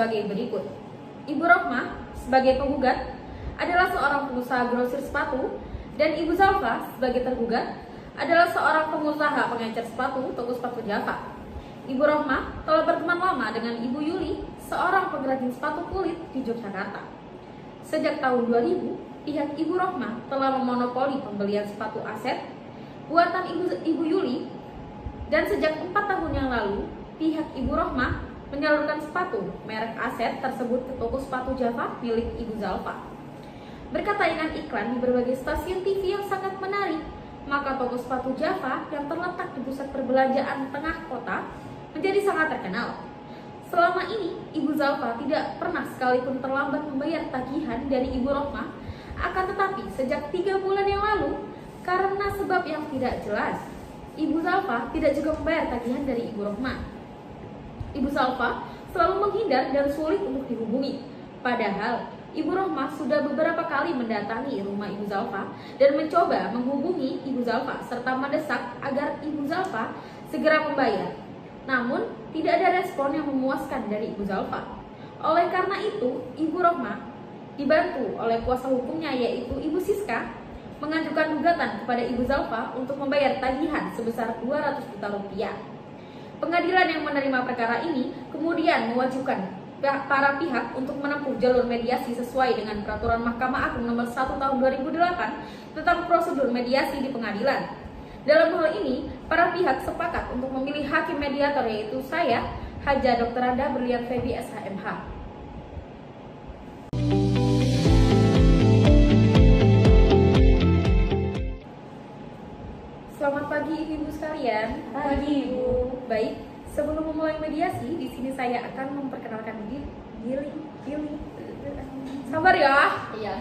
sebagai berikut. Ibu Rohmah sebagai penggugat adalah seorang pengusaha grosir sepatu dan Ibu Zalfa sebagai tergugat adalah seorang pengusaha pengecer sepatu toko sepatu Java. Ibu Rohmah telah berteman lama dengan Ibu Yuli, seorang pengrajin sepatu kulit di Yogyakarta. Sejak tahun 2000, pihak Ibu Rohmah telah memonopoli pembelian sepatu aset buatan Ibu Yuli, dan sejak 4 tahun yang lalu, pihak Ibu Rohmah menyalurkan sepatu merek aset tersebut ke toko sepatu Java milik Ibu Zalfa. Berkat tayangan iklan di berbagai stasiun TV yang sangat menarik, maka toko sepatu Java yang terletak di pusat perbelanjaan tengah kota menjadi sangat terkenal. Selama ini, Ibu Zalfa tidak pernah sekalipun terlambat membayar tagihan dari Ibu Rohmah. Akan tetapi, sejak 3 bulan yang lalu, karena sebab yang tidak jelas, Ibu Zalfa tidak juga membayar tagihan dari Ibu Rohmah. Ibu Zalfa selalu menghindar dan sulit untuk dihubungi. Padahal, Ibu Rohmah sudah beberapa kali mendatangi rumah Ibu Zalfa dan mencoba menghubungi Ibu Zalfa serta mendesak agar Ibu Zalfa segera membayar. Namun, tidak ada respon yang memuaskan dari Ibu Zalfa. Oleh karena itu, Ibu Rohmah dibantu oleh kuasa hukumnya yaitu Ibu Siska mengajukan gugatan kepada Ibu Zalfa untuk membayar tagihan sebesar 200 juta rupiah. Pengadilan yang menerima perkara ini kemudian mewajibkan para pihak untuk menempuh jalur mediasi sesuai dengan Peraturan Mahkamah Agung Nomor 1 Tahun 2008 tentang prosedur mediasi di pengadilan. Dalam hal ini, para pihak sepakat untuk memilih hakim mediator yaitu saya, Haja Dr. Anda Berlian Febi SHMH. Selamat pagi ibu-ibu sekalian. Pagi Ibu. Baik, sebelum memulai mediasi, di sini saya akan memperkenalkan diri. Sabar ya. Iya.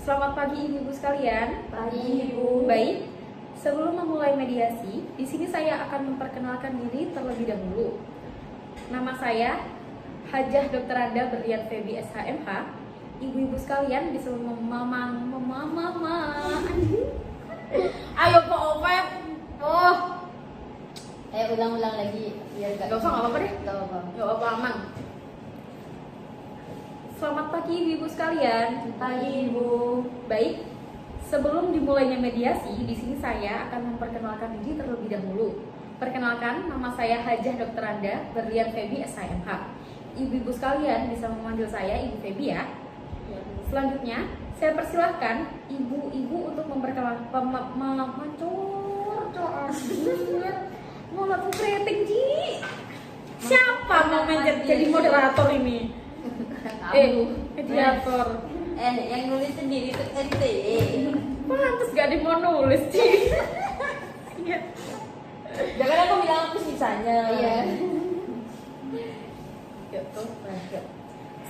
Selamat pagi ibu-ibu sekalian. Pagi Ibu. Baik, sebelum memulai mediasi, di sini saya akan memperkenalkan diri terlebih dahulu. Nama saya Hajah Dr. Anda Berlian Febi SHMH. Ibu-ibu sekalian bisa Ayo Pak Opep. Oh, Ulang-ulang lagi biar gak usah, gak apa-apa deh. Gak apa-apa. Gak apa-apa, aman. Selamat pagi ibu-ibu sekalian. Pagi Ibu. Baik, sebelum dimulainya mediasi, di sini saya akan memperkenalkan diri terlebih dahulu. Perkenalkan, nama saya Hajah Dr. Anda Berlian Febi SHMH. Ibu-ibu sekalian bisa memanggil saya Ibu Febi ya. Selanjutnya, saya persilahkan ibu-ibu untuk memperkenalkan mau laku kreating Ji. Siapa mau jadi moderator ini? Mediator. Yang nulis sendiri itu RT. Pantes gak mau nulis Ji. Jangan aku bilang aku sisanya. Iya. Gitu.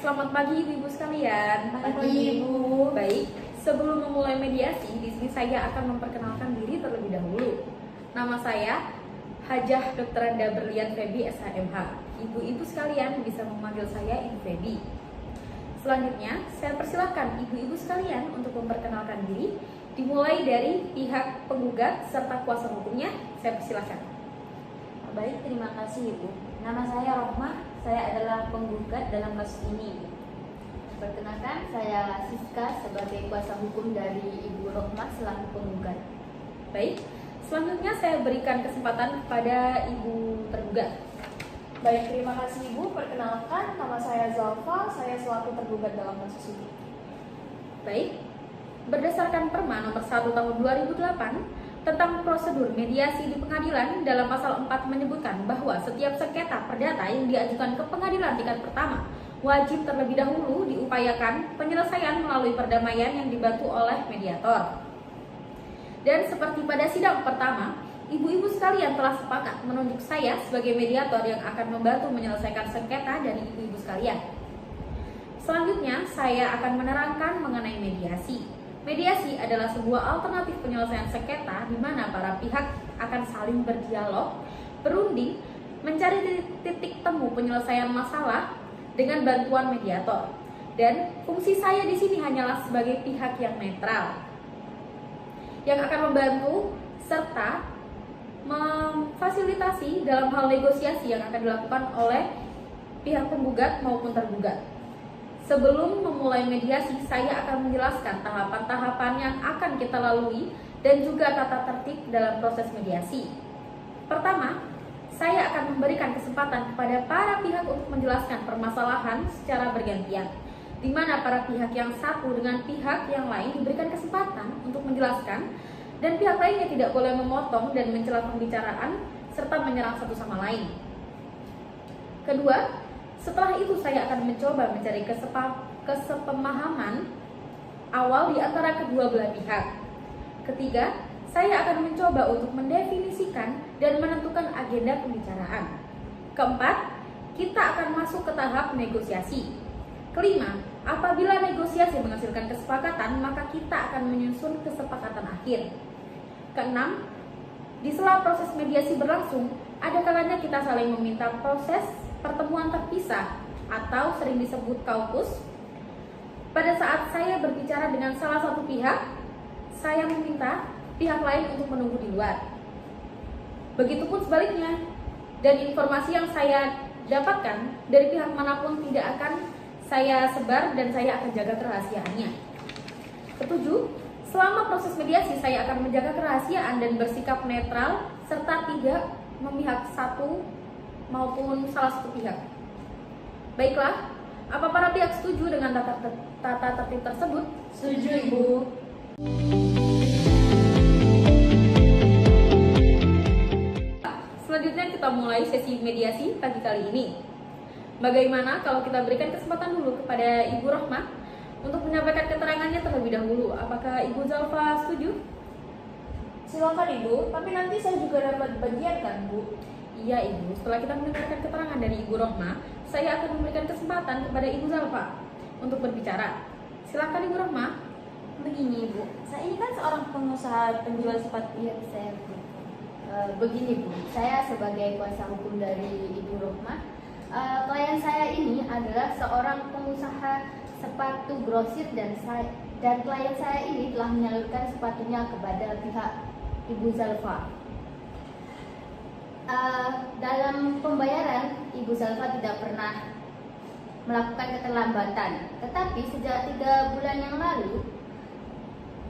Selamat pagi ibu-ibu sekalian. Pagi Ibu. Baik, sebelum memulai mediasi, di sini saya akan memperkenalkan diri terlebih dahulu. Nama saya Hajah Dr. Anda Berlian Febi SHMH. Ibu-ibu sekalian bisa memanggil saya Ibu Febi. Selanjutnya, saya persilahkan ibu-ibu sekalian untuk memperkenalkan diri, dimulai dari pihak penggugat serta kuasa hukumnya. Saya persilahkan. Baik, terima kasih Ibu. Nama saya Rohmah, saya adalah penggugat dalam kasus ini. Perkenalkan, saya Siska sebagai kuasa hukum dari Ibu Rohmah selaku penggugat. Baik, selanjutnya saya berikan kesempatan kepada ibu tergugat. Baik, terima kasih Ibu. Perkenalkan, nama saya Zalfa, saya selaku tergugat dalam kasus ini. Baik, berdasarkan Perma Nomor 1 Tahun 2008 tentang prosedur mediasi di pengadilan, dalam pasal 4 menyebutkan bahwa setiap sengketa perdata yang diajukan ke pengadilan tingkat pertama wajib terlebih dahulu diupayakan penyelesaian melalui perdamaian yang dibantu oleh mediator. Dan seperti pada sidang pertama, ibu-ibu sekalian telah sepakat menunjuk saya sebagai mediator yang akan membantu menyelesaikan sengketa dari ibu-ibu sekalian. Selanjutnya, saya akan menerangkan mengenai mediasi. Mediasi adalah sebuah alternatif penyelesaian sengketa di mana para pihak akan saling berdialog, berunding, mencari titik temu penyelesaian masalah dengan bantuan mediator. Dan fungsi saya di sini hanyalah sebagai pihak yang netral, yang akan membantu serta memfasilitasi dalam hal negosiasi yang akan dilakukan oleh pihak penggugat maupun tergugat. Sebelum memulai mediasi, saya akan menjelaskan tahapan-tahapan yang akan kita lalui dan juga tata tertib dalam proses mediasi. Pertama, saya akan memberikan kesempatan kepada para pihak untuk menjelaskan permasalahan secara bergantian, di mana para pihak yang satu dengan pihak yang lain diberikan kesempatan untuk menjelaskan dan pihak lainnya tidak boleh memotong dan mencela pembicaraan serta menyerang satu sama lain. Kedua, setelah itu saya akan mencoba mencari kesepemahaman awal di antara kedua belah pihak. Ketiga, saya akan mencoba untuk mendefinisikan dan menentukan agenda pembicaraan. Keempat, kita akan masuk ke tahap negosiasi. Kelima, apabila negosiasi menghasilkan kesepakatan, maka kita akan menyusun kesepakatan akhir. Keenam, di sela proses mediasi berlangsung, ada kalanya kita saling meminta proses pertemuan terpisah atau sering disebut kaukus. Pada saat saya berbicara dengan salah satu pihak, saya meminta pihak lain untuk menunggu di luar. Begitupun sebaliknya, dan informasi yang saya dapatkan dari pihak manapun tidak akan saya sebar dan saya akan jaga kerahasiaannya. Ketujuh, selama proses mediasi saya akan menjaga kerahasiaan dan bersikap netral serta tidak memihak satu maupun salah satu pihak. Baiklah, apa para pihak setuju dengan tata tertib tersebut? Setuju, Ibu. Selanjutnya kita mulai sesi mediasi pagi kali ini. Bagaimana kalau kita berikan kesempatan dulu kepada Ibu Rohmah untuk menyampaikan keterangannya terlebih dahulu. Apakah Ibu Zalfa setuju? Silakan Ibu, tapi nanti saya juga dapat bagian kan, Bu? Iya Ibu, setelah kita mendengarkan keterangan dari Ibu Rohmah, saya akan memberikan kesempatan kepada Ibu Zalfa untuk berbicara. Silakan Ibu Rohmah. Begini Bu, saya ini kan seorang pengusaha penjual sepatu. Iya saya Bu. Begini Bu, saya sebagai kuasa hukum dari Ibu Rohmah, klien saya ini adalah seorang pengusaha sepatu grosir dan klien saya ini telah menyalurkan sepatunya kepada pihak Ibu Zalfa. Dalam pembayaran, Ibu Zalfa tidak pernah melakukan keterlambatan. Tetapi sejak 3 bulan yang lalu,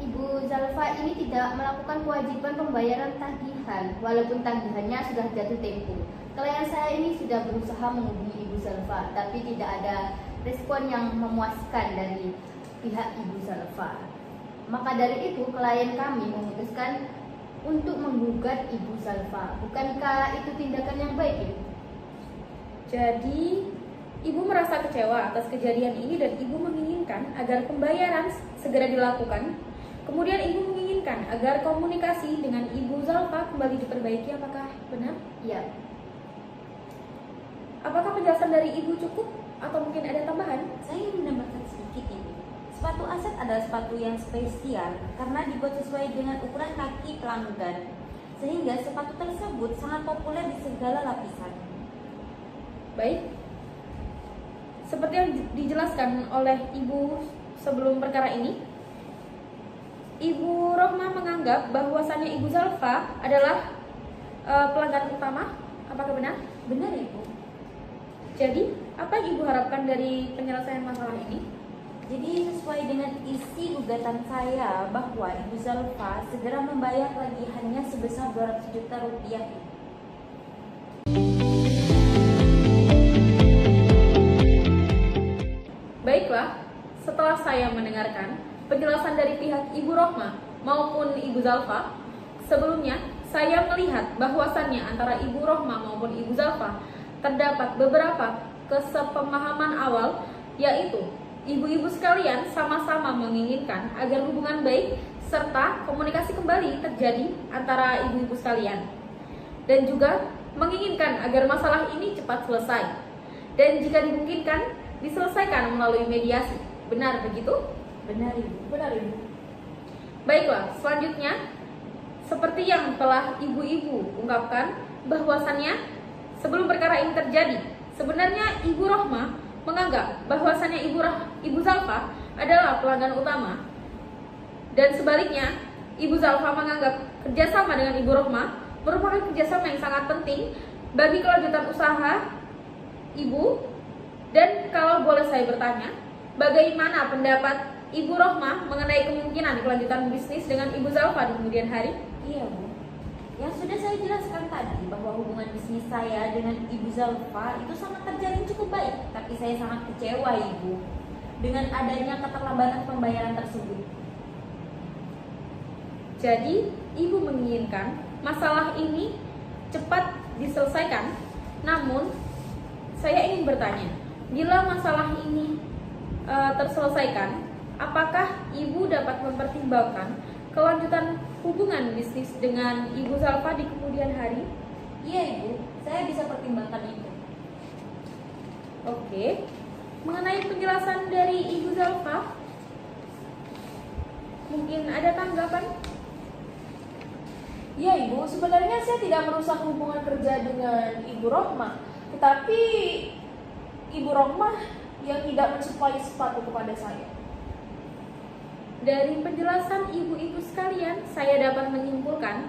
Ibu Zalfa ini tidak melakukan kewajiban pembayaran tagihan, walaupun tagihannya sudah jatuh tempo. Klien saya ini sudah berusaha menghubungi Ibu Zalfa, tapi tidak ada respon yang memuaskan dari pihak Ibu Zalfa. Maka dari itu, klien kami memutuskan untuk menggugat Ibu Zalfa. Bukankah itu tindakan yang baik, Ibu? Jadi, Ibu merasa kecewa atas kejadian ini dan Ibu menginginkan agar pembayaran segera dilakukan. Kemudian Ibu menginginkan agar komunikasi dengan Ibu Zalfa kembali diperbaiki. Apakah benar? Iya. Apakah penjelasan dari Ibu cukup atau mungkin ada tambahan? Saya ingin menambahkan sedikit ini. Sepatu aset adalah sepatu yang spesial karena dibuat sesuai dengan ukuran kaki pelanggan, sehingga sepatu tersebut sangat populer di segala lapisan. Baik. Seperti yang dijelaskan oleh Ibu sebelum perkara ini, Ibu Rohmah menganggap bahwasannya Ibu Zalfa adalah pelanggan utama. Apakah benar? Benar, Ibu. Jadi, apa yang Ibu harapkan dari penyelesaian masalah ini? Jadi sesuai dengan isi gugatan saya bahwa Ibu Zalfa segera membayar tagihannya sebesar 200 juta rupiah. Baiklah, setelah saya mendengarkan penjelasan dari pihak Ibu Rohmah maupun Ibu Zalfa, sebelumnya saya melihat bahwasannya antara Ibu Rohmah maupun Ibu Zalfa terdapat beberapa kesepemahaman awal, yaitu ibu-ibu sekalian sama-sama menginginkan agar hubungan baik serta komunikasi kembali terjadi antara ibu-ibu sekalian, dan juga menginginkan agar masalah ini cepat selesai dan jika dimungkinkan diselesaikan melalui mediasi. Benar begitu? Benar, Ibu. Benar, Ibu. Baiklah, selanjutnya seperti yang telah ibu-ibu ungkapkan bahwasannya sebelum perkara ini terjadi, sebenarnya Ibu Rohmah menganggap bahwasannya Ibu Zalfa adalah pelanggan utama, dan sebaliknya Ibu Zalfa menganggap kerjasama dengan Ibu Rohmah merupakan kerjasama yang sangat penting bagi kelanjutan usaha Ibu. Dan kalau boleh saya bertanya, bagaimana pendapat Ibu Rohmah mengenai kemungkinan kelanjutan bisnis dengan Ibu Zalfa di kemudian hari? Iya, Bu. Yang sudah saya jelaskan tadi bahwa hubungan bisnis saya dengan Ibu Zalfa itu sangat terjalin cukup baik, tapi saya sangat kecewa, Ibu, dengan adanya keterlambatan pembayaran tersebut. Jadi, Ibu menginginkan masalah ini cepat diselesaikan. Namun, saya ingin bertanya, bila masalah ini terselesaikan, apakah Ibu dapat mempertimbangkan kelanjutan hubungan bisnis dengan Ibu Zalfa di kemudian hari? Iya, Ibu, saya bisa pertimbangkan itu. Oke. Mengenai penjelasan dari Ibu Zalfa, mungkin ada tanggapan? Ya Ibu, sebenarnya saya tidak merusak hubungan kerja dengan Ibu Rohmah, tetapi Ibu Rohmah yang tidak mensuplai sepatu kepada saya. Dari penjelasan ibu-ibu sekalian, saya dapat menyimpulkan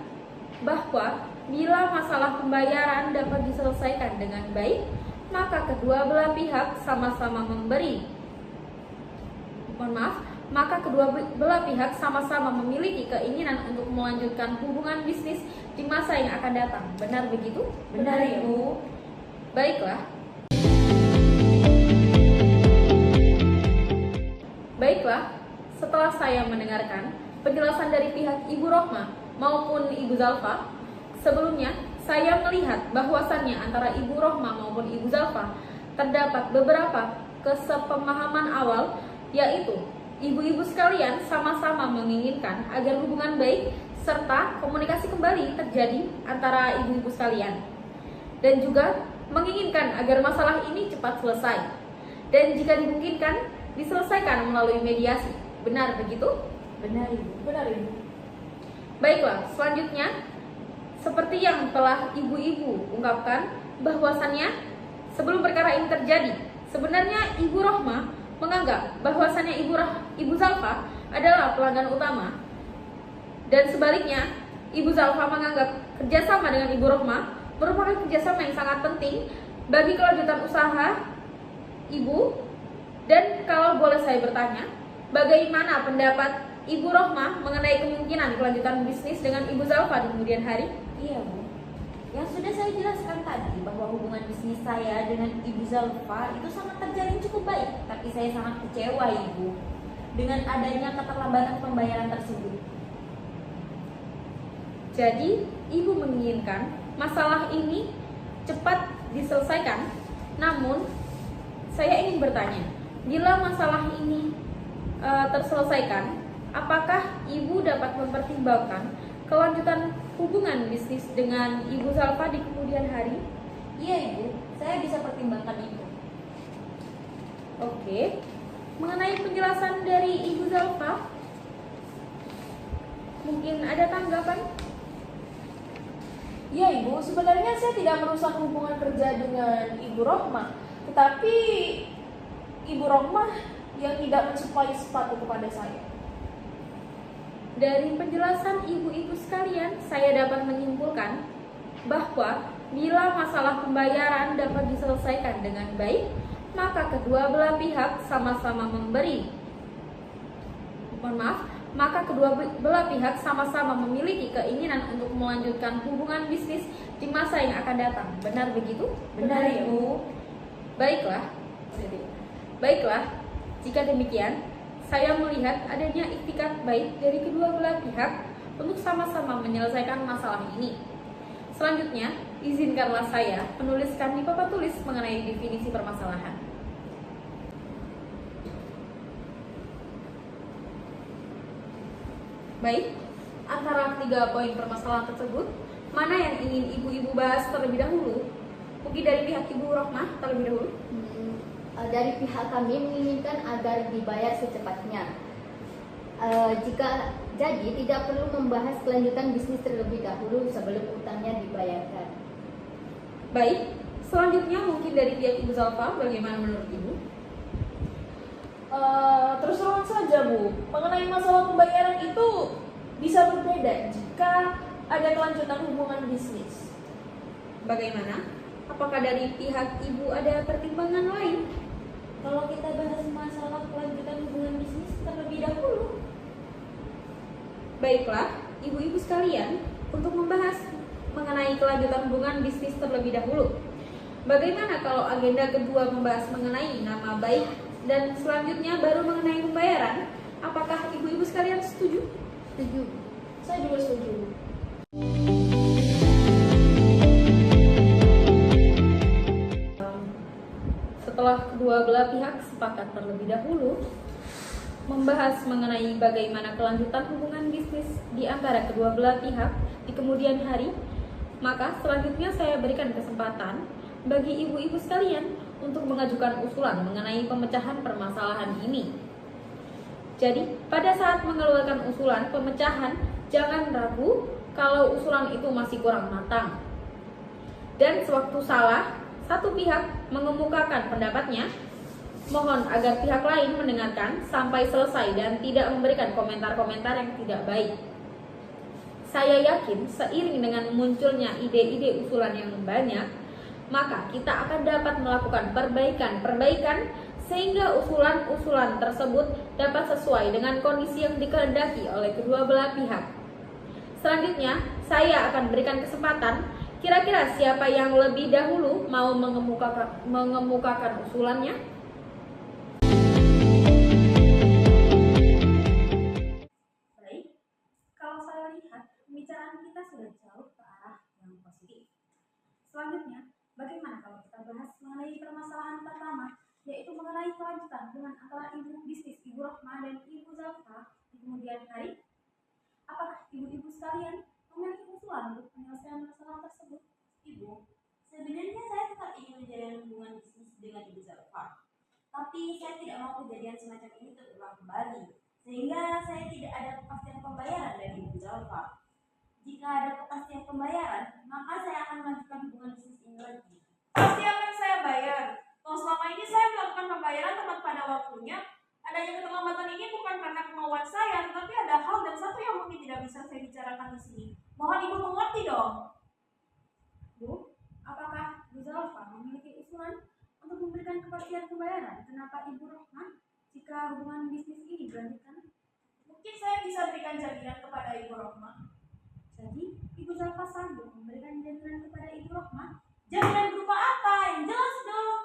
bahwa bila masalah pembayaran dapat diselesaikan dengan baik, maka kedua belah pihak sama-sama maka kedua belah pihak sama-sama memiliki keinginan untuk melanjutkan hubungan bisnis di masa yang akan datang. Benar begitu? Benar, Ibu. Baiklah. Baiklah. Setelah saya mendengarkan penjelasan dari pihak Ibu Rohmah maupun Ibu Zalfa, sebelumnya saya melihat bahwasannya antara Ibu Rohmah maupun Ibu Zalfa terdapat beberapa kesepemahaman awal, yaitu ibu-ibu sekalian sama-sama menginginkan agar hubungan baik serta komunikasi kembali terjadi antara ibu-ibu sekalian, dan juga menginginkan agar masalah ini cepat selesai dan jika dimungkinkan diselesaikan melalui mediasi. Benar begitu? Benar, Ibu. Benar Ibu. Baiklah, selanjutnya seperti yang telah ibu-ibu ungkapkan bahwasannya sebelum perkara ini terjadi, sebenarnya Ibu Rohmah menganggap bahwasannya Ibu Zalfa adalah pelanggan utama, dan sebaliknya Ibu Zalfa menganggap kerjasama dengan Ibu Rohmah merupakan kerjasama yang sangat penting bagi kelanjutan usaha Ibu. Dan kalau boleh saya bertanya, bagaimana pendapat Ibu Rohmah mengenai kemungkinan kelanjutan bisnis dengan Ibu Zalfa di kemudian hari? Iya, Bu. Yang sudah saya jelaskan tadi bahwa hubungan bisnis saya dengan Ibu Zalfa itu sangat terjalin cukup baik, tapi saya sangat kecewa, Ibu, dengan adanya keterlambatan pembayaran tersebut. Jadi, Ibu menginginkan masalah ini cepat diselesaikan. Namun, saya ingin bertanya, bila masalah ini terselesaikan, apakah Ibu dapat mempertimbangkan kelanjutan hubungan bisnis dengan Ibu Zalfa di kemudian hari? Iya, Ibu, saya bisa pertimbangkan itu. Oke. Mengenai penjelasan dari Ibu Zalfa, mungkin ada tanggapan? Ya Ibu, sebenarnya saya tidak merusak hubungan kerja dengan Ibu Rohmah, tetapi Ibu Rohmah yang tidak mensuplai sepatu kepada saya. Dari penjelasan ibu-ibu sekalian, saya dapat menyimpulkan bahwa bila masalah pembayaran dapat diselesaikan dengan baik, maka kedua belah pihak sama-sama memiliki keinginan untuk melanjutkan hubungan bisnis di masa yang akan datang. Benar begitu? Benar, Ibu. Baiklah, jika demikian, saya melihat adanya iktikat baik dari kedua belah pihak untuk sama-sama menyelesaikan masalah ini. Selanjutnya, izinkanlah saya menuliskan di papan tulis mengenai definisi permasalahan. Baik, antara 3 poin permasalahan tersebut, mana yang ingin ibu-ibu bahas terlebih dahulu? Mungkin dari pihak Ibu Rohmah terlebih dahulu. Dari pihak kami menginginkan agar dibayar secepatnya. Jika jadi, tidak perlu membahas kelanjutan bisnis terlebih dahulu sebelum utangnya dibayarkan. Baik, selanjutnya mungkin dari pihak Ibu Zalfa, bagaimana menurut Ibu? Terus terang saja Bu, mengenai masalah pembayaran itu bisa berbeda jika ada kelanjutan hubungan bisnis. Bagaimana? Apakah dari pihak ibu ada pertimbangan lain? Kalau kita bahas masalah kelanjutan hubungan bisnis terlebih dahulu. Baiklah, ibu-ibu sekalian, untuk membahas mengenai kelanjutan hubungan bisnis terlebih dahulu. Bagaimana kalau agenda kedua membahas mengenai nama baik dan selanjutnya baru mengenai pembayaran? Apakah ibu-ibu sekalian setuju? Setuju. Saya juga setuju. Setelah kedua belah pihak sepakat terlebih dahulu membahas mengenai bagaimana kelanjutan hubungan bisnis di antara kedua belah pihak di kemudian hari, maka selanjutnya saya berikan kesempatan bagi ibu-ibu sekalian untuk mengajukan usulan mengenai pemecahan permasalahan ini. Jadi, pada saat mengeluarkan usulan pemecahan, jangan ragu kalau usulan itu masih kurang matang. Dan sewaktu salah, satu pihak mengemukakan pendapatnya, mohon agar pihak lain mendengarkan sampai selesai dan tidak memberikan komentar-komentar yang tidak baik. Saya yakin seiring dengan munculnya ide-ide usulan yang banyak, maka kita akan dapat melakukan perbaikan-perbaikan sehingga usulan-usulan tersebut dapat sesuai dengan kondisi yang dikehendaki oleh kedua belah pihak. Selanjutnya, saya akan berikan kesempatan. Kira-kira siapa yang lebih dahulu mau mengemukakan usulannya? Baik, kalau saya lihat pembicaraan kita sudah jauh ke arah yang positif. Selanjutnya, bagaimana kalau kita bahas mengenai permasalahan pertama, yaitu mengenai kelanjutan hubungan antara ibu bisnis Ibu Rohma dan Ibu Zalfa di kemudian hari? Apakah ibu-ibu sekalian memiliki usulan untuk penyelesaian masalah tersebut? Ibu, sebenarnya saya tetap ingin menjalin hubungan bisnis dengan Ibu Zalfa. Tapi saya tidak mau kejadian semacam ini terulang kembali, sehingga saya tidak ada kepastian pembayaran dari Ibu Zalfa. Jika ada kepastian pembayaran, maka saya akan melanjutkan hubungan bisnis ini lagi. Pasti akan saya bayar. Kalau selama ini saya melakukan pembayaran tepat pada waktunya, adanya keterlambatan ini bukan karena kemauan saya, tetapi ada hal dan satu yang mungkin tidak bisa saya bicarakan di sini. Mohon ibu mengerti dong. Bu, apakah Bu Zalfa memiliki usulan untuk memberikan kepastian pembayaran? Kenapa Ibu Rohma jika hubungan bisnis ini dilanjutkan? Mungkin saya bisa berikan jaminan kepada Ibu Rohma. Jadi, Ibu Zalfa sanggup memberikan jaminan kepada Ibu Rohma? Jaminan berupa apa? Yang jelas dong.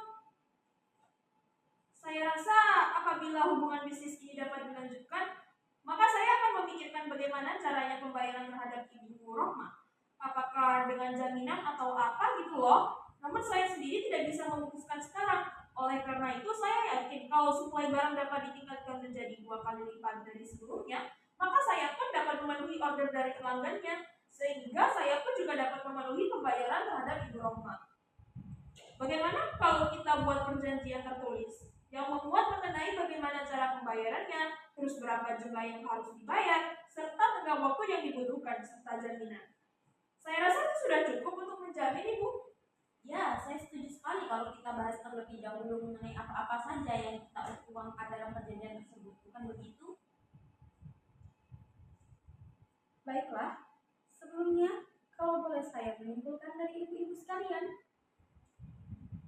Saya rasa apabila hubungan bisnis ini dapat dilanjutkan, maka saya akan memikirkan bagaimana caranya pembayaran terhadap Ibu Rohma. Apakah dengan jaminan atau apa gitu loh. Namun saya sendiri tidak bisa memutuskan sekarang. Oleh karena itu saya yakin kalau suplai barang dapat ditingkatkan menjadi 2 kali lipat dari sebelumnya, maka saya pun dapat memenuhi order dari pelanggannya, sehingga saya pun juga dapat memenuhi pembayaran terhadap Ibu Rohma. Bagaimana kalau kita buat perjanjian tertulis yang memuat mengenai bagaimana cara pembayarannya, terus berapa jumlah yang harus dibayar, serta tenggang waktu yang dibutuhkan, serta jaminan. Saya rasa itu sudah cukup untuk menjamin, Ibu. Ya, saya setuju sekali kalau kita bahas terlebih dahulu mengenai apa-apa saja yang kita tuangkan dalam perjanjian tersebut. Bukan begitu? Baiklah, sebelumnya kalau boleh saya menyimpulkan dari ibu-ibu sekalian,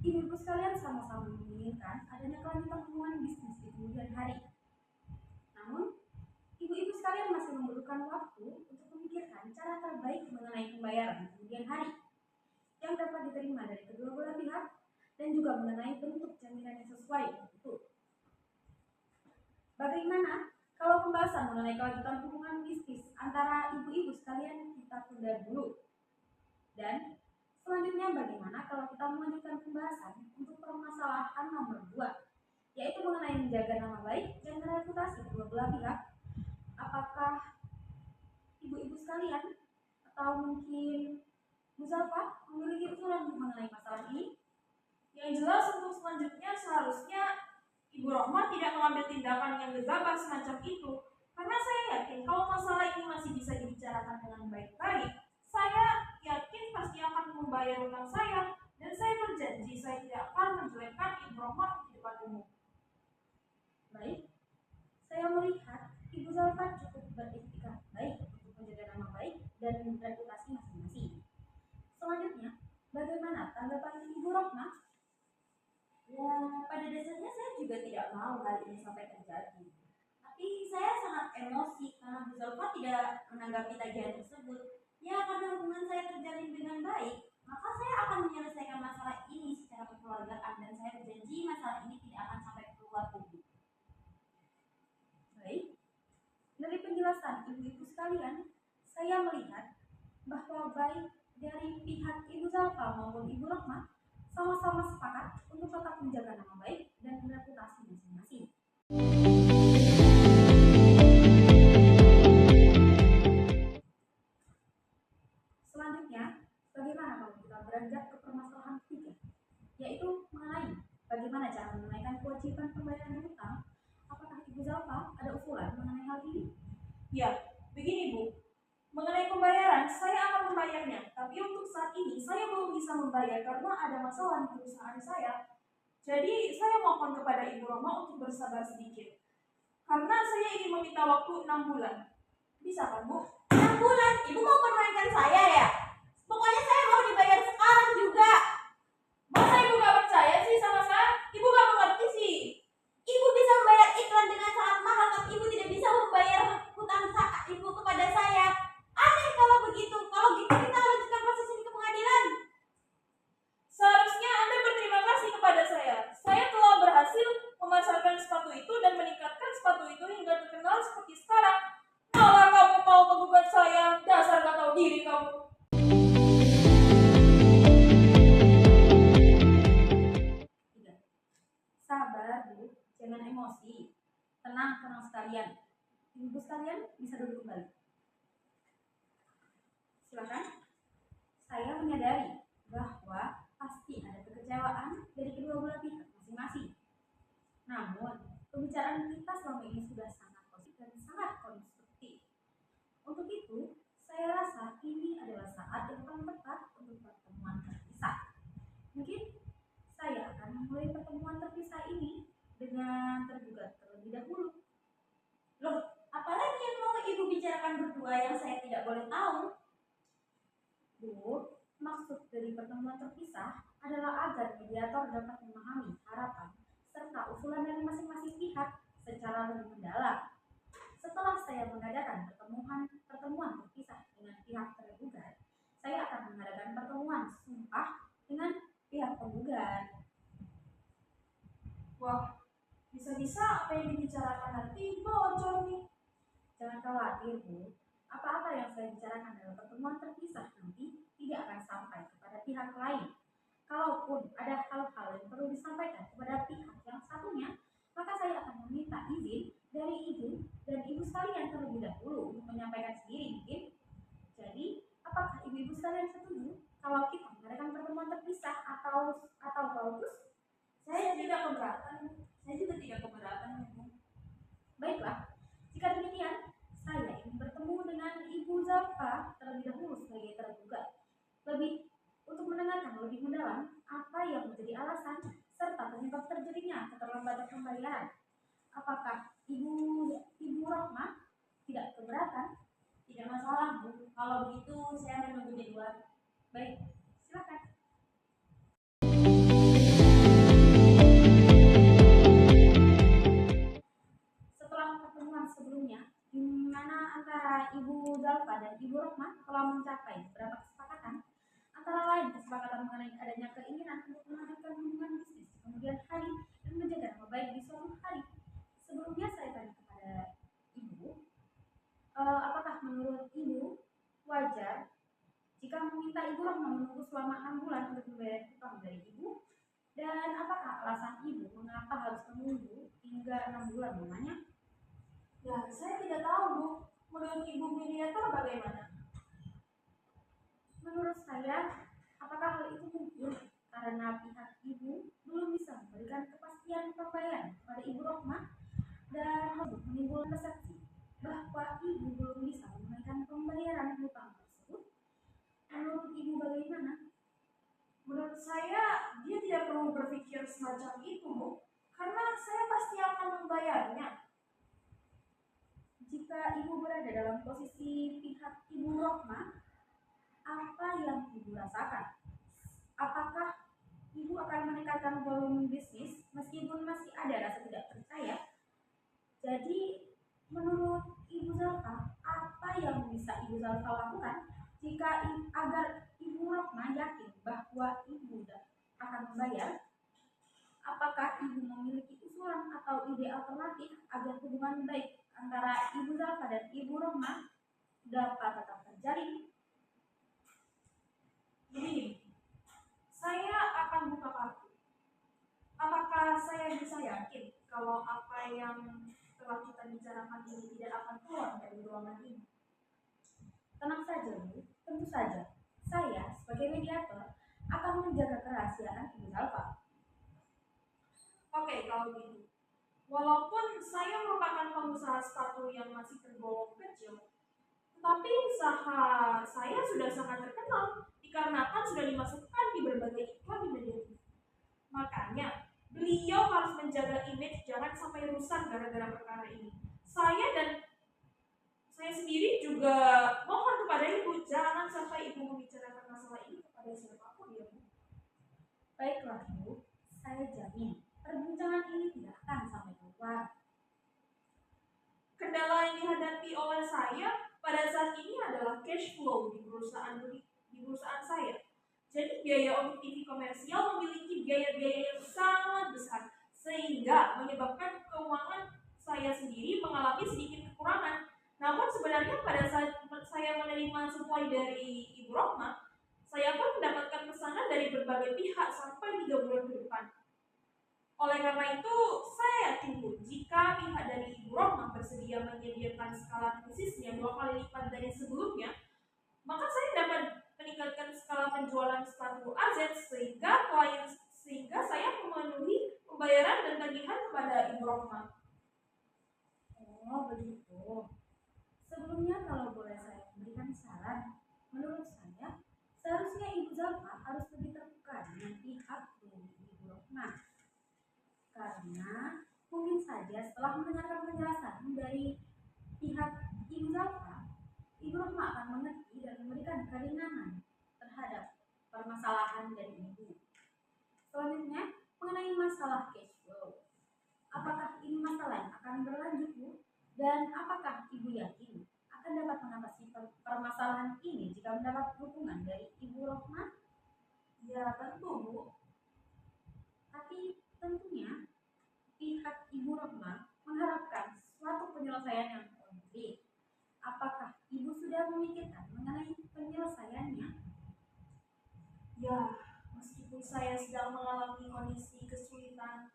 ibu-ibu sekalian sama-sama menginginkan adanya kelanjutan hubungan bisnis di kemudian hari. Namun, ibu-ibu sekalian masih membutuhkan waktu untuk memikirkan cara terbaik mengenai pembayaran di kemudian hari yang dapat diterima dari kedua belah pihak dan juga mengenai bentuk jaminan yang sesuai untuk itu. Bagaimana kalau pembahasan mengenai kelanjutan hubungan bisnis antara ibu-ibu sekalian kita tunda dulu? Dan selanjutnya bagaimana kalau kita melanjutkan pembahasan untuk permasalahan nomor 2, yaitu mengenai menjaga nama baik dan reputasi kedua belah pihak? Apakah ibu-ibu sekalian atau mungkin Bu Zalfa memiliki usulan mengenai masalah ini? Yang jelas untuk selanjutnya seharusnya Ibu Rohma tidak mengambil tindakan yang gegabah semacam itu, karena saya yakin kalau masalah ini masih bisa dibicarakan dengan baik-baik, saya yakin pasti akan membayar utang saya, dan saya berjanji saya tidak akan menjelekkan Ibu Rohma di depan umum. Baik, saya melihat Ibu Zalfa cukup berikhtiar baik untuk menjaga nama baik dan reputasi menanggapi tagihan tersebut? Ya, karena hubungan saya terjalin dengan baik, maka saya akan menyelesaikan masalah ini secara kekeluargaan dan saya berjanji masalah ini tidak akan sampai keluar publik. Baik, dari penjelasan ibu-ibu sekalian, saya melihat bahwa baik dari pihak Ibu Zalfa maupun Ibu Rohmah sama-sama sepakat untuk tetap menjaga nama baik dan reputasi masing-masing. Selanjutnya, bagaimana kalau kita beranjak ke permasalahan ketiga, yaitu mengenai bagaimana cara menunaikan kewajiban pembayaran hutang. Apakah Ibu Zalfa ada usulan mengenai hal ini? Ya, begini Bu. Mengenai pembayaran, saya akan membayarnya. Tapi untuk saat ini, saya belum bisa membayar karena ada masalah di perusahaan saya. Jadi, saya mohon kepada Ibu Roma untuk bersabar sedikit. Karena saya ingin meminta waktu 6 bulan. Bisa kan, Bu? 6 bulan? Ibu mau permainkan saya ya? Pokoknya saya mau dibayar sekarang juga. Masa Ibu gak percaya sih sama saya? Ibu gak mengerti sih. Ibu bisa membayar iklan dengan sangat mahal, tapi Ibu tidak bisa membayar hutang Ibu kepada saya. Aneh kalau begitu. Kalau gitu kita lanjutkan proses ini ke pengadilan. Seharusnya Anda berterima kasih kepada saya. Saya telah berhasil memasarkan sepatu itu dan meningkatkan sepatu itu hingga terkenal seperti sekarang. Malah kamu mau menggugat saya, dasar gak tahu diri kamu. Tidak. Sabar, Bu. Jangan emosi. Tenang sekalian. Ibu sekalian bisa duduk kembali. Silakan. Saya menyadari bahwa pasti ada kekecewaan dari kedua belah pihak masing-masing. Namun, pembicaraan kita selama ini sudah sangat positif dan sangat konstruktif. Untuk itu, saya rasa ini adalah saat yang paling tepat untuk pertemuan terpisah. Mungkin saya akan memulai pertemuan terpisah ini dengan tergugat terlebih dahulu. Loh, apalagi yang mau Ibu bicarakan berdua yang saya tidak boleh tahu? Bu, maksud dari pertemuan terpisah adalah agar mediator dapat memahami harapan serta usulan dari masing-masing pihak secara lebih mendalam. Setelah saya mengadakan pertemuan terpisah dengan pihak tergugat, saya akan mengadakan pertemuan sumpah dengan pihak penggugat. Wah, bisa-bisa apa yang dibicarakan nanti bocor nih. Jangan khawatir, Bu. Apa-apa yang saya bicarakan dalam pertemuan terpisah nanti tidak akan sampai kepada pihak lain. Kalaupun ada hal-hal yang perlu disampaikan kepada pihak yang satunya, maka saya akan meminta izin dari Ibu dan Ibu sekalian terlebih dahulu untuk menyampaikan sendiri mungkin. Jadi, apakah Ibu-ibu sekalian setuju kalau kita mengadakan pertemuan terpisah atau bagus? Saya tidak keberatan. Saya juga tidak keberatan, Ibu. Baiklah, jika demikian, saya ingin bertemu dengan Ibu Zalfa terlebih dahulu sebagai tergugat. Untuk mendengarkan lebih mendalam apa yang menjadi alasan serta penyebab terjadinya keterlambatan pembayaran. Apakah Ibu Rohmah tidak keberatan? Tidak masalah, Bu. Kalau begitu saya menunggu di luar. Baik, silakan. Setelah pertemuan sebelumnya, di mana antara Ibu Zalfa dan Ibu Rohmah telah mencapai beberapa kesepakatan, antara lain kesepakatan mengenai adanya keinginan untuk melanjutkan hubungan bisnis di kemudian hari dan menjaga nama baik di suatu hari. Sebelumnya saya tanya kepada Ibu, apakah menurut Ibu wajar jika meminta Ibu Rohmah menunggu selama 6 bulan untuk membayar hutang dari Ibu? Dan apakah alasan Ibu mengapa harus menunggu hingga 6 bulan namanya? Ya, saya tidak tahu, Bu. Menurut Ibu mediator bagaimana? Menurut saya, apakah hal itu mungkin karena pihak Ibu belum bisa memberikan kepastian pembayaran kepada Ibu Rohmah dan menimbulkan persepsi bahwa Ibu belum bisa menunaikan pembayaran hutang tersebut? Menurut Ibu bagaimana? Menurut saya, dia tidak perlu berpikir semacam itu, Bu. Karena saya pasti akan membayarnya. Jika Ibu berada dalam posisi pihak Ibu Rohmah, apa yang Ibu rasakan? Apakah Ibu akan meningkatkan volume bisnis meskipun masih ada rasa tidak percaya? Jadi, menurut Ibu Zalfa, apa yang Zalfa lakukan agar Ibu Rohmah yakin bahwa Ibu akan membayar? Apakah Ibu memiliki usulan atau ide alternatif agar hubungan baik antara Ibu Zalfa dan Ibu Rohmah dapat tetap terjalin? Begini, saya akan buka kartu. Apakah saya bisa yakin kalau apa yang telah kita bicarakan ini tidak akan keluar dari ruangan ini? Tenang saja, Bu. Tentu saja. Saya sebagai mediator akan menjaga kerahasiaan Ibu Zalfa. Oke, kalau gitu. Walaupun saya merupakan pengusaha sepatu yang masih tergolong kecil, tetapi usaha saya sudah sangat terkenal dikarenakan sudah dimasukkan di berbagai iklan di media TV. Makanya, beliau harus menjaga image jangan sampai rusak gara-gara perkara ini. Saya sendiri juga mohon kepada Ibu, jangan sampai Ibu membicarakan masalah ini kepada siapapun ya Bu. Baiklah, Bu. Saya jamin perbincangan ini tidak akan sampai keluar. Kendala yang dihadapi oleh saya pada saat ini adalah cash flow di perusahaan saya. Jadi biaya untuk TV komersial memiliki biaya-biaya yang sangat besar sehingga menyebabkan keuangan saya sendiri mengalami sedikit kekurangan. Namun sebenarnya pada saat saya menerima suplai dari Ibu Rohmah, saya pun mendapatkan pesanan dari berbagai pihak sampai 3 bulan ke depan. Oleh karena itu, saya yakin Bu, jika pihak dari Ibu Rohmah bersedia menyediakan skala bisnisnya 2 kali lipat dari sebelumnya, maka saya dapat meningkatkan skala penjualan sepatu AZ sehingga saya memenuhi pembayaran dan tagihan kepada Ibu Rohmah. Oh, begitu. Sebelumnya kalau boleh saya memberikan saran, menurut saya seharusnya Ibu Zalfa harus lebih terbuka dengan pihak dari Ibu Rohmah. Karena mungkin saja setelah mendengarkan penjelasan dari pihak Ibu Zalfa, Ibu Rohmah akan mengerti dan memberikan keringanan terhadap permasalahan dari Ibu. Selanjutnya, mengenai masalah cash flow. Apakah ini masalah yang akan berlanjut, Bu? Dan apakah Ibu yakin akan dapat mengatasi permasalahan ini jika mendapat dukungan dari Ibu Rohmah? Ya tentu Bu. Tapi tentunya pihak Ibu Rohmah mengharapkan suatu penyelesaian yang konkret. Apakah Ibu sudah memikirkan mengenai penyelesaiannya? Ya, meskipun saya sedang mengalami kondisi kesulitan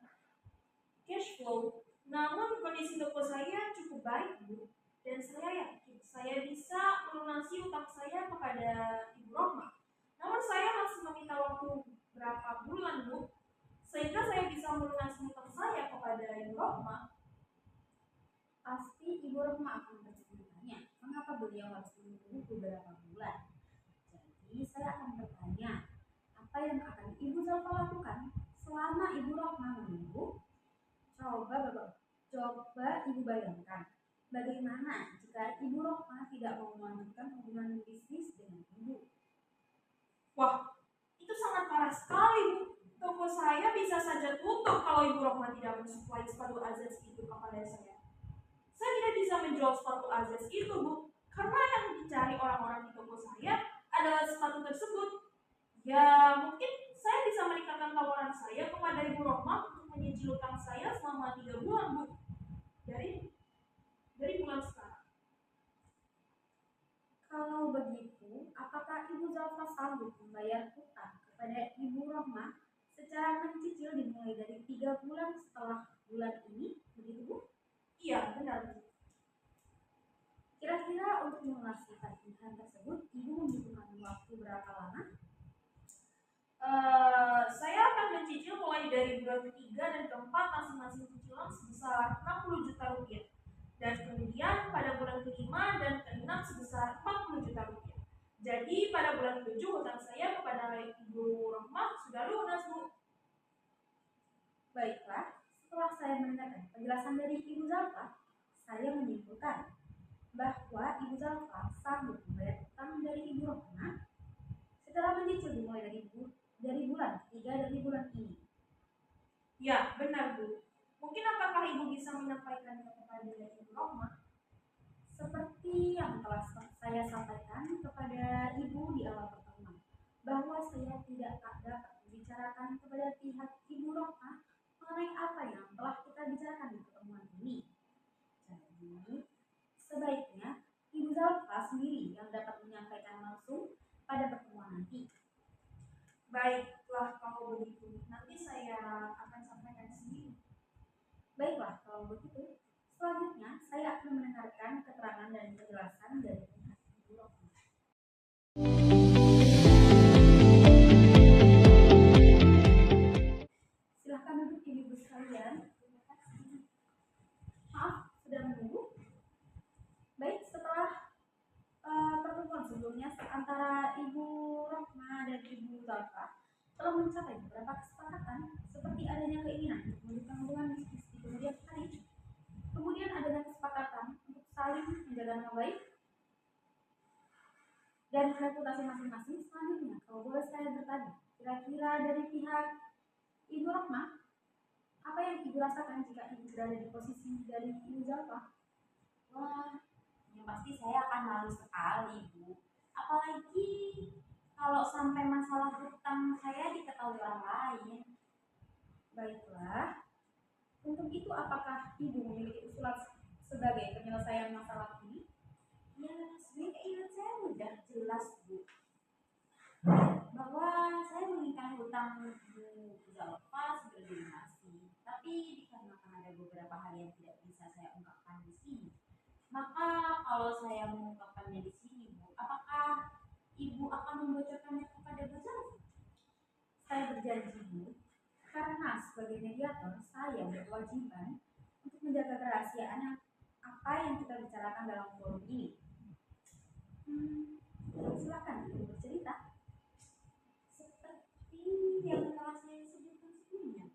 cash flow, namun kondisi toko saya cukup baik Bu. Dan saya yakin saya bisa melunasi utang saya kepada Ibu Rohmah. Namun saya masih meminta waktu berapa bulan Bu, sehingga saya bisa melunasi utang saya kepada Ibu Rohmah. Pasti Ibu Rohmah akan bertanya mengapa beliau harus menunggu beberapa bulan. Jadi saya akan bertanya, apa yang akan Ibu Zalfa lakukan selama Ibu Rohmah menunggu? Coba Ibu bayangkan, bagaimana jika Ibu Rohmah tidak mau melanjutkan hubungan bisnis dengan Ibu? Wah, itu sangat parah sekali Bu. Toko saya bisa saja tutup kalau Ibu Rohmah tidak mensuplai sepatu Azaz itu kepada saya. Saya tidak bisa menjual sepatu Azaz itu Bu, karena yang dicari orang-orang di toko saya adalah sepatu tersebut. Ya, mungkin saya bisa meningkatkan tawaran saya kepada Ibu Rohmah untuk menyicil utang saya selama 3 bulan Bu. Dari bulan sekarang. Kalau begitu, apakah Ibu Zalfa sanggup membayar hutang kepada Ibu Rohmah secara mencicil dimulai dari 3 bulan setelah bulan ini? Begitu Bu? Iya, benar Bu. Kira-kira untuk melunasi tagihan tersebut, Ibu membutuhkan waktu berapa lama? Saya akan mencicil mulai dari bulan ketiga dan keempat masing-masing cicilan sebesar 60 juta rupiah. Dan kemudian pada bulan kelima dan keenam sebesar 40 juta rupiah. Jadi pada bulan ke-7 hutang saya kepada Ibu Rohmah sudah lunas Bu. Baiklah, setelah saya mendengarkan penjelasan dari Ibu Zalfa, saya menyimpulkan bahwa Ibu Zalfa sanggup membayar hutang dari Ibu Rohmah setelah mencicil dimulai dari bulan ketiga dari bulan ini. Ya, benar Bu. Mungkin apakah Ibu bisa menyampaikannya kepada Ibu Rohmah? Seperti yang telah saya saya sampaikan kepada Ibu di awal pertemuan bahwa saya tidak dapat membicarakan kepada pihak Ibu Rohmah mengenai apa yang telah kita bicarakan di pertemuan ini. Jadi, sebaiknya Ibu Zalfa sendiri yang dapat menyampaikan langsung pada pertemuan nanti. Baiklah kalau begitu, nanti saya akan sampaikan sendiri. Baiklah, kalau begitu, selanjutnya saya akan mendengarkan keterangan dan penjelasan dari pihak Ibu Rohmah. Silahkan duduk ibu-ibu sekalian. Maaf, sudah menunggu. Baik, setelah pertemuan sebelumnya antara Ibu Rohmah dan Ibu Zalfa telah mencapai beberapa kesepakatan seperti adanya keinginan untuk melanjutkan hubungan bisnis di kemudian hari. Kemudian adanya kesepakatan untuk saling menjaga nama baik dan reputasi masing-masing. Selanjutnya, kalau boleh saya bertanya, kira-kira dari pihak Ibu Rohmah, apa yang Ibu rasakan jika Ibu berada di posisi dari Ibu Zalfa? Wah, yang pasti saya akan malu sekali, Bu. Apalagi kalau sampai masalah hutang saya diketahui orang lain. Baiklah, untuk itu apakah Ibu memiliki usulan sebagai penyelesaian masalah ini? Ya, sebenarnya keinginan saya udah jelas, Bu. Bahwa saya menginginkan hutang Bu Zalfa segera dilunasi. Tapi dikarenakan ada beberapa hal yang tidak bisa saya ungkapkan di sini. Maka kalau saya mengungkapkannya di sini, Bu, apakah Ibu akan membocorkannya kepada Bu Zalfa? Saya berjanji, Bu, karena sebagai mediator saya berkewajiban untuk menjaga kerahasiaan apa yang kita bicarakan dalam forum ini. Silakan Ibu bercerita. Seperti yang telah saya sebutkan sebelumnya,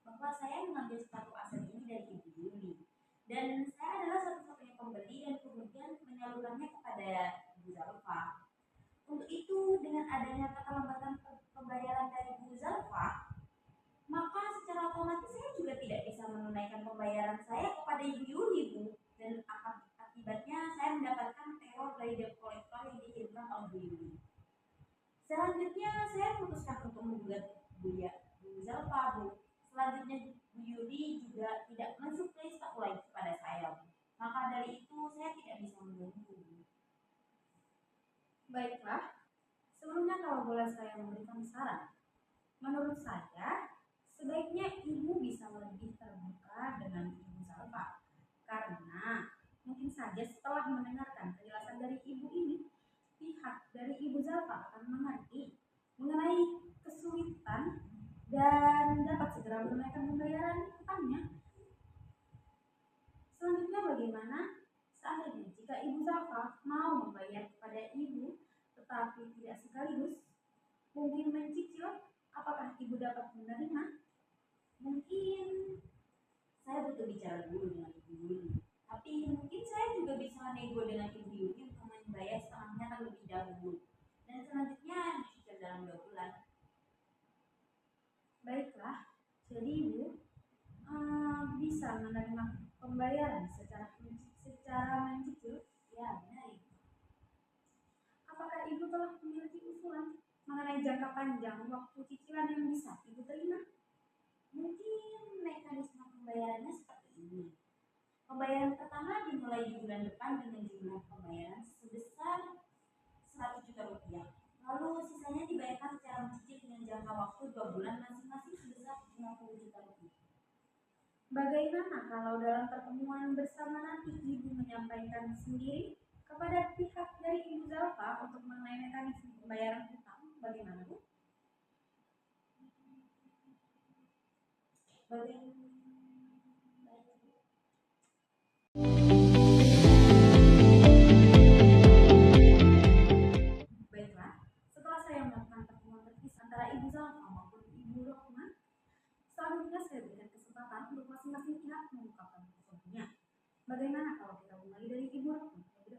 bahwa saya mengambil sepatu aset ini dari Ibu Yuli, dan saya adalah satu-satunya pembeli dan kemudian menyalurkannya kepada Bu Zalfa. Untuk itu, dengan adanya keterlambatan pembayaran dari Bu Zalfa, maka secara otomatis saya juga tidak bisa menunaikan pembayaran saya kepada Ibu Yuli, Bu, dan akibatnya saya mendapatkan teror dari debt collector yang dikirimkan oleh Bu Yuli. Selanjutnya saya memutuskan untuk menggugat Bu Zalfa, Bu. Selanjutnya Bu Yuli juga tidak mensuplai sepatu lagi kepada saya, Bu. Maka dari itu saya tidak bisa menunggu, Bu. Baiklah, sebelumnya kalau boleh saya memberikan saran, menurut saya sebaiknya Ibu bisa lebih terbuka dengan Ibu Zalfa, karena mungkin saja setelah mendengarkan penjelasan dari Ibu ini, pihak dari Ibu Zalfa akan mengerti mengenai kesulitan dan dapat segera menunaikan pembayaran hutangnya. Selanjutnya bagaimana seandainya jika Ibu Zalfa mau membayar kepada Ibu tetapi tidak sekaligus, mungkin mencicil, apakah Ibu dapat menerima? Mungkin saya butuh bicara dulu dengan Ibu Yuli. Tapi mungkin saya juga bisa nego dengan Ibu Yuli untuk membayar setengahnya terlebih dahulu. Dan selanjutnya dicicil dalam 2 bulan. Baiklah, jadi Ibu bisa menerima pembayaran secara mencicil. Ya, benar, Ibu. Apakah Ibu telah memiliki usulan mengenai jangka panjang waktu cicilan yang bisa Ibu terima? Mungkin mekanisme pembayarannya seperti ini. Pembayaran pertama dimulai di bulan depan dengan jumlah pembayaran sebesar 100 juta rupiah. Lalu sisanya dibayarkan secara mencicil dengan jangka waktu 2 bulan masing-masing sebesar 50 juta rupiah. Bagaimana kalau dalam pertemuan bersama nanti Ibu menyampaikan sendiri kepada pihak dari Ibu Zalfa untuk mengenai mekanisme pembayaran hutang? Bagaimana, Bu? Baiklah, setelah saya melakukan pertemuan terpisah antara Ibu Zalfa maupun Ibu Rohmah, selanjutnya saya berikan kesempatan untuk masing-masing pihak mengungkapkan usulnya. Bagaimana kalau kita mulai dari Ibu Rohmah terlebih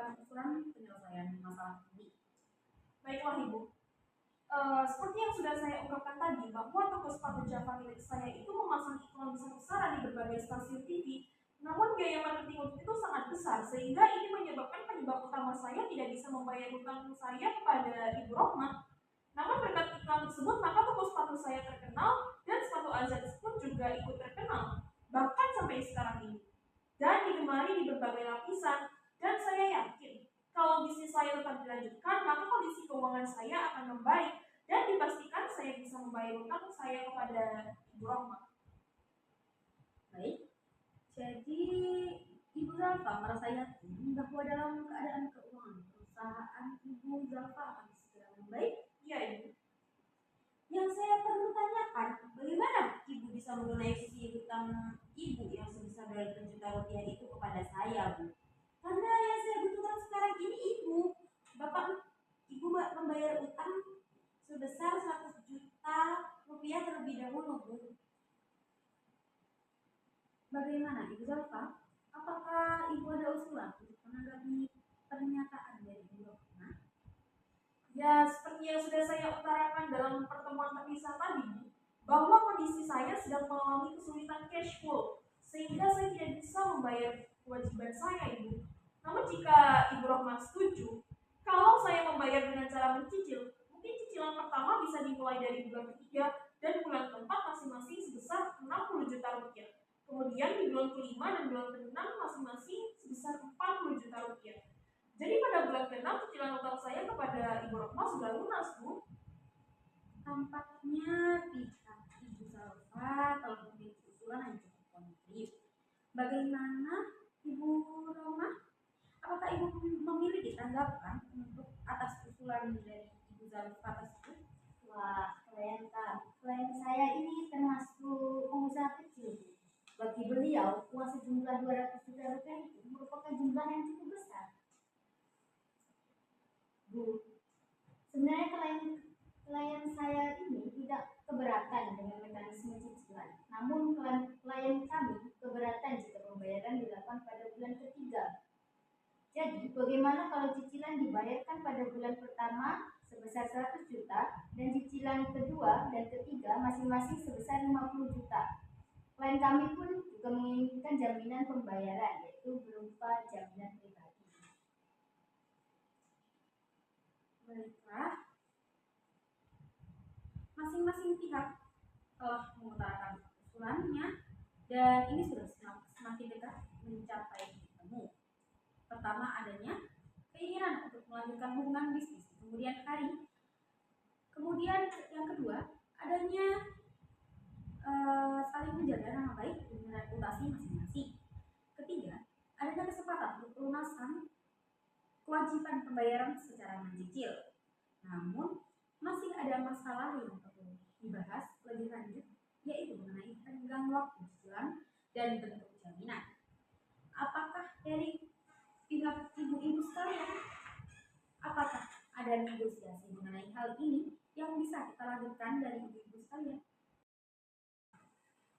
mengajukan usulan penyelesaian masalah ini. Baiklah Ibu. Seperti yang sudah saya ungkapkan tadi, bahwa toko sepatu Java milik saya itu memasang iklan besar-besaran di berbagai stasiun TV. Namun biaya marketing untuk itu sangat besar, sehingga ini menyebabkan penyebab utama saya tidak bisa membayar hutang saya kepada Ibu Rohmah. Namun berkat iklan tersebut, maka toko sepatu saya terkenal dan sepatu AZ pun juga ikut terkenal, bahkan sampai sekarang ini. Dan digemari di berbagai lapisan, dan saya yakin kalau bisnis saya tetap dilanjutkan, maka kondisi keuangan saya akan membaik dan dipastikan saya bisa membayar hutang saya kepada Ibu Rohmah. Baik, jadi Ibu Zalfa merasa yakin bahwa dalam keadaan keuangan perusahaan Ibu Zalfa akan segera membaik. Iya Ibu. Yang saya perlu tanyakan, bagaimana Ibu bisa mengenai sisi hutang Ibu yang sebesar 200 juta rupiah itu kepada saya, Bu? Karena yang saya butuhkan sekarang ini Ibu. Ibu membayar utang sebesar 100 juta rupiah terlebih dahulu, Bu. Bagaimana Ibu Zalfa? Apakah Ibu ada usulan untuk menanggapi pernyataan dari Ibu Rohmah? Ya, seperti yang sudah saya utarakan dalam pertemuan terpisah tadi, bahwa kondisi saya sedang mengalami kesulitan cash flow, sehingga saya tidak bisa membayar kewajiban saya, Ibu. Namun jika Ibu Rohmah setuju, kalau saya membayar dengan cara mencicil, mungkin cicilan pertama bisa dimulai dari bulan ketiga dan bulan keempat masing-masing sebesar 60 juta rupiah. Kemudian di bulan kelima dan bulan keenam masing-masing sebesar 40 juta rupiah. Jadi pada bulan ke-6 cicilan utang saya kepada Ibu Rohmah sudah lunas, Bu. Tampaknya pihak Ibu Zalfa telah memiliki usulan yang cukup konkret. Bagaimana Ibu Rohmah? Apakah Ibu memilih ditanggapan untuk atas usulan dari Ibu Zalfa tersebut? Wah, klien saya ini termasuk pengusaha kecil, Bu. Bagi beliau, uang sejumlah 200 juta rupiah itu merupakan jumlah yang cukup besar. Bu, sebenarnya klien saya ini tidak keberatan dengan mekanisme cicilan. Namun klien kami keberatan jika pembayaran dilakukan pada bulan ketiga. Jadi, bagaimana kalau cicilan dibayarkan pada bulan pertama sebesar 100 juta dan cicilan kedua dan ketiga masing-masing sebesar 50 juta. Klien kami pun juga menginginkan jaminan pembayaran, yaitu berupa jaminan pribadi. Baiklah, masing-masing pihak telah mengutarakan usulannya dan ini sudah semakin dekat mencapai titik temu. Pertama, adanya keinginan untuk melanjutkan hubungan bisnis di kemudian hari. Kemudian yang kedua, adanya saling menjaga nama baik dan reputasi masing-masing. Ketiga, adanya kesempatan untuk pelunasan kewajiban pembayaran secara mencicil. Namun, masih ada masalah yang perlu dibahas lebih lanjut, yaitu mengenai tenggang waktu cicilan dan bentuk jaminan. Apakah dari pihak ibu-ibu sekalian, apakah ada negosiasi mengenai hal ini yang bisa kita lanjutkan dari ibu-ibu sekalian?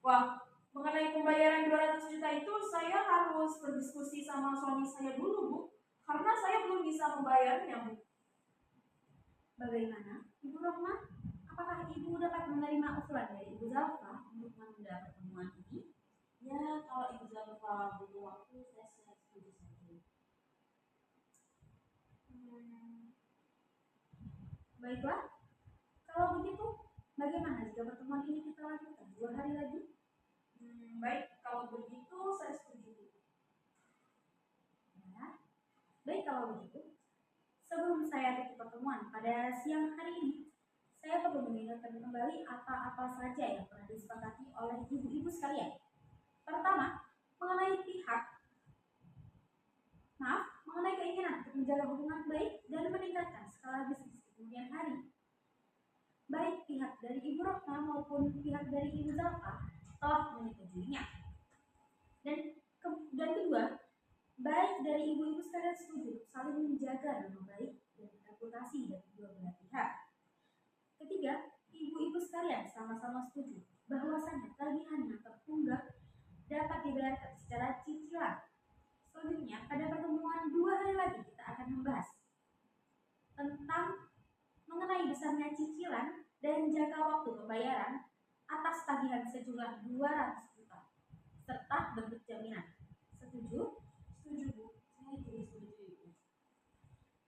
Wah, mengenai pembayaran 200 juta itu saya harus berdiskusi sama suami saya dulu, Bu. Karena saya belum bisa membayarnya, Bu. Bagaimana, Ibu Rohmah? Apakah Ibu dapat menerima usulan dari Ibu Zalfa untuk menunda pertemuan ini? Ya, kalau Ibu Zalfa butuh waktu, saya setuju saja. Baiklah, kalau begitu, bagaimana jika pertemuan ini kita lanjutkan 2 hari lagi? Baik, kalau begitu saya setuju. Ya. Baik kalau begitu, sebelum saya tutup pertemuan pada siang hari ini, saya perlu mengingatkan kembali apa-apa saja yang telah disepakati oleh ibu-ibu sekalian. Pertama, mengenai keinginan untuk menjaga hubungan baik dan meningkatkan skala bisnis di kemudian hari. Baik pihak dari Ibu Rohmah maupun pihak dari Ibu Zalfa telah menyetujuinya. Dan kedua, baik dari ibu-ibu sekalian setuju saling menjaga nama baik dan reputasi dari kedua belah pihak. Ketiga, ibu-ibu sekalian sama-sama setuju bahwasannya tagihan yang tertunggak dapat dibayarkan secara cicilan. Selanjutnya, pada pertemuan 2 hari lagi kita dan jangka waktu pembayaran atas tagihan sejumlah 200 juta serta bentuk jaminan. Setuju? Setuju, Bu. Saya juga setuju, Ibu.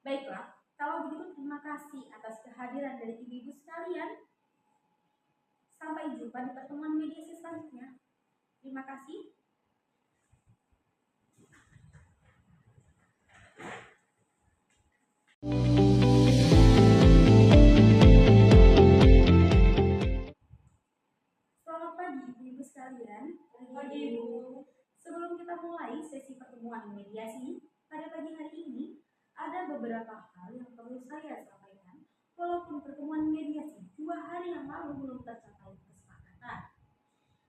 Baiklah, kalau begitu terima kasih atas kehadiran dari ibu-ibu sekalian. Sampai jumpa di pertemuan mediasi selanjutnya. Terima kasih. Selamat pagi ibu-ibu sekalian. Pagi, Ibu. Sebelum kita mulai sesi pertemuan mediasi pada pagi hari ini, ada beberapa hal yang perlu saya sampaikan. Walaupun pertemuan mediasi 2 hari yang lalu belum tercapai kesepakatan,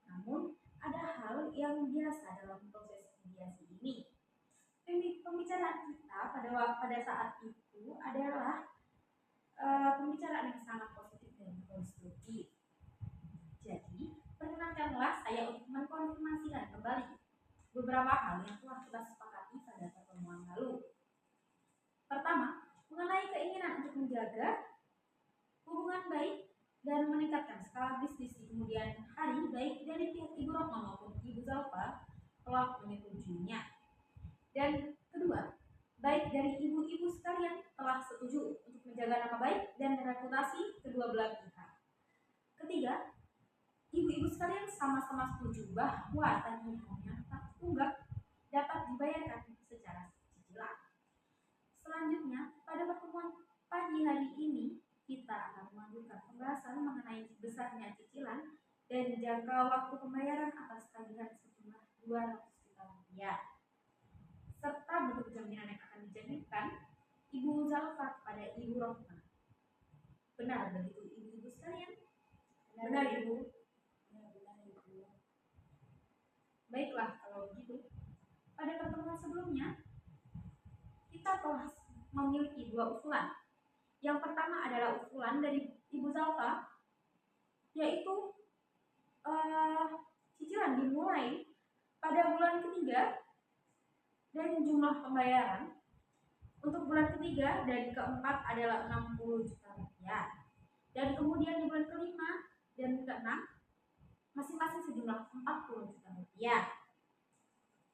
namun ada hal yang biasa dalam proses mediasi ini. Pembicaraan kita pada saat itu adalah pembicaraan yang sangat positif dan konstruktif. Jadi, perkenankanlah saya untuk mengkonfirmasikan kembali beberapa hal yang telah kita sepakati pada pertemuan lalu. Pertama, mengenai keinginan untuk menjaga hubungan baik dan meningkatkan skala bisnis di kemudian hari, baik dari pihak Ibu Rohma maupun Ibu Zalfa telah menyetujuinya. Dan kedua, baik dari ibu-ibu sekalian telah setuju untuk menjaga nama baik dan reputasi kedua belah pihak. Ketiga, ibu-ibu sekalian sama-sama setuju bahwa tagihan yang tak tunggak dapat dibayarkan secara cicilan. Selanjutnya, pada pertemuan pagi hari ini, kita akan melanjutkan pembahasan mengenai besarnya cicilan dan jangka waktu pembayaran atas tagihan sejumlah 200 juta rupiah, serta bentuk jaminan yang akan dijaminkan Ibu Zalfa kepada Ibu Rohma. Benar begitu ibu-ibu sekalian? Benar, Ibu. Baiklah, kalau begitu, pada pertemuan sebelumnya kita telah memiliki 2 usulan. Yang pertama adalah usulan dari Ibu Zalfa, yaitu cicilan dimulai pada bulan ketiga dan jumlah pembayaran untuk bulan ketiga dan keempat adalah 60 juta rupiah, dan kemudian di bulan kelima dan keenam masing-masing sejumlah 40 juta rupiah,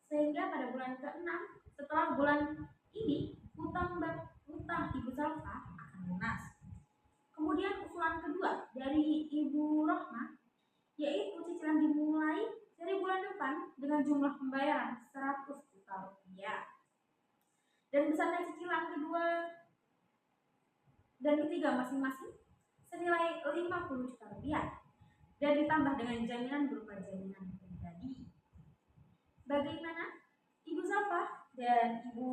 sehingga pada bulan keenam setelah bulan ini hutang Ibu Zalfa akan lunas. Kemudian usulan kedua dari Ibu Rohma, yaitu cicilan dimulai dari bulan depan dengan jumlah pembayaran 100 juta rupiah, dan besarnya cicilan kedua dan ketiga masing-masing senilai 50 juta rupiah, dan ditambah dengan jaminan berupa jaminan pribadi. Bagaimana Ibu Zalfa dan Ibu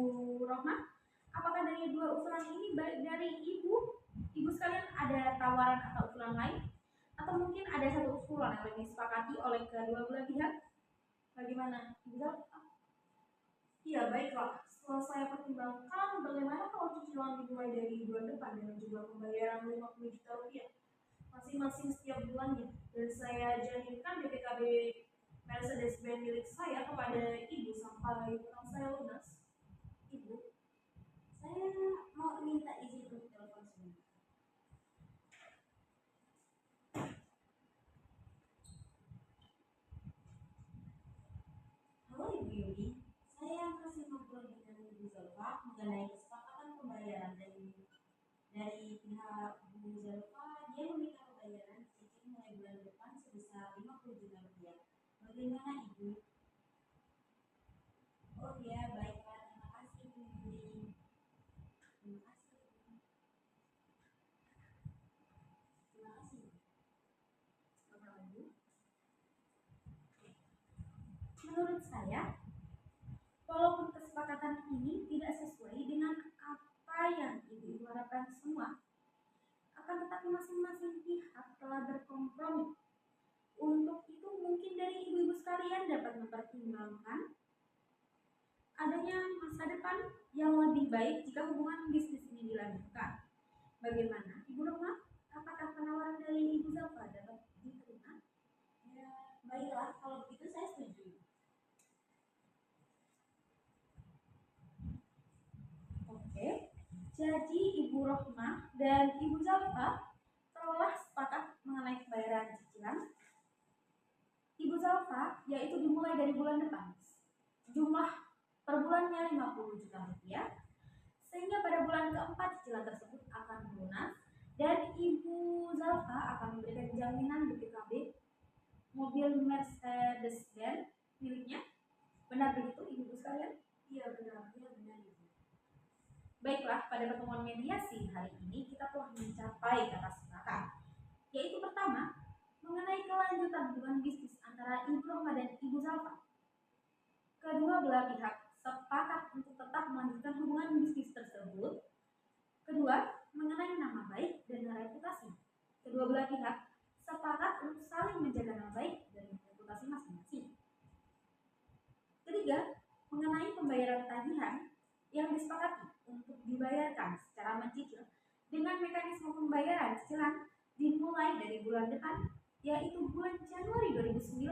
Rohma? Apakah dari 2 usulan ini, baik dari ibu sekalian, ada tawaran atau usulan lain? Atau mungkin ada satu usulan yang lebih disepakati oleh kedua belah pihak? Bagaimana Ibu Zalfa? Iya, baiklah. Setelah saya pertimbangkan, bagaimana kalau cicilan dimulai dari bulan depan dengan jumlah pembayaran 50 juta rupiah masing-masing setiap bulannya, dan saya jaminkan BPKB Mercedes-Benz milik saya kepada Ibu sampai utang saya lunas. Ibu, Saya mau minta izin untuk telepon sebentar. Halo Ibu Yuli, saya masih ngobrol dengan Ibu Zalfa mengenai kesepakatan pembayaran dari pihak Ibu Zalfa. Dia meminta pembayaran cicil mulai bulan depan sebesar 50 juta rupiah. Bagaimana Ibu? Oh ya, baiklah. Terima kasih Bu Yuli. Terima kasih. Terima kasih. Menurut saya, walaupun kesepakatan ini tidak sesuai dengan apa yang Ibu harapkan semua, akan tetapi masing-masing pihak telah berkompromi. Untuk itu mungkin dari ibu-ibu sekalian dapat mempertimbangkan adanya masa depan yang lebih baik jika hubungan bisnis ini dilanjutkan. Bagaimana Ibu Rohma? Apakah penawaran dari Ibu Zalfa dapat diterima? Ya, baiklah, kalau begitu saya setuju. Oke, jadi Ibu Rohma dan Ibu Zalfa telah sepakat mengenai pembayaran cicilan Ibu Zalfa, yaitu dimulai dari bulan depan. Jumlah per bulannya 50 juta rupiah, sehingga pada bulan keempat cicilan tersebut akan lunas dan Ibu Zalfa akan memberikan jaminan BPKB mobil Mercedes-Benz miliknya. Benar begitu Ibu sekalian? Iya benar, Ibu. Baiklah, pada pertemuan mediasi hari ini kita telah mencapai kata sepakat, yaitu pertama, mengenai kelanjutan hubungan bisnis antara Ibu Rohmah dan Ibu Zalfa. Kedua belah pihak sepakat untuk tetap melanjutkan hubungan bisnis tersebut. Kedua, mengenai nama baik dan reputasi. Kedua belah pihak sepakat untuk saling menjaga nama baik dan reputasi masing-masing. Ketiga, mengenai pembayaran tagihan yang disepakati untuk dibayarkan secara mencicil dengan mekanisme pembayaran cicilan dimulai dari bulan depan, yaitu bulan Januari 2009,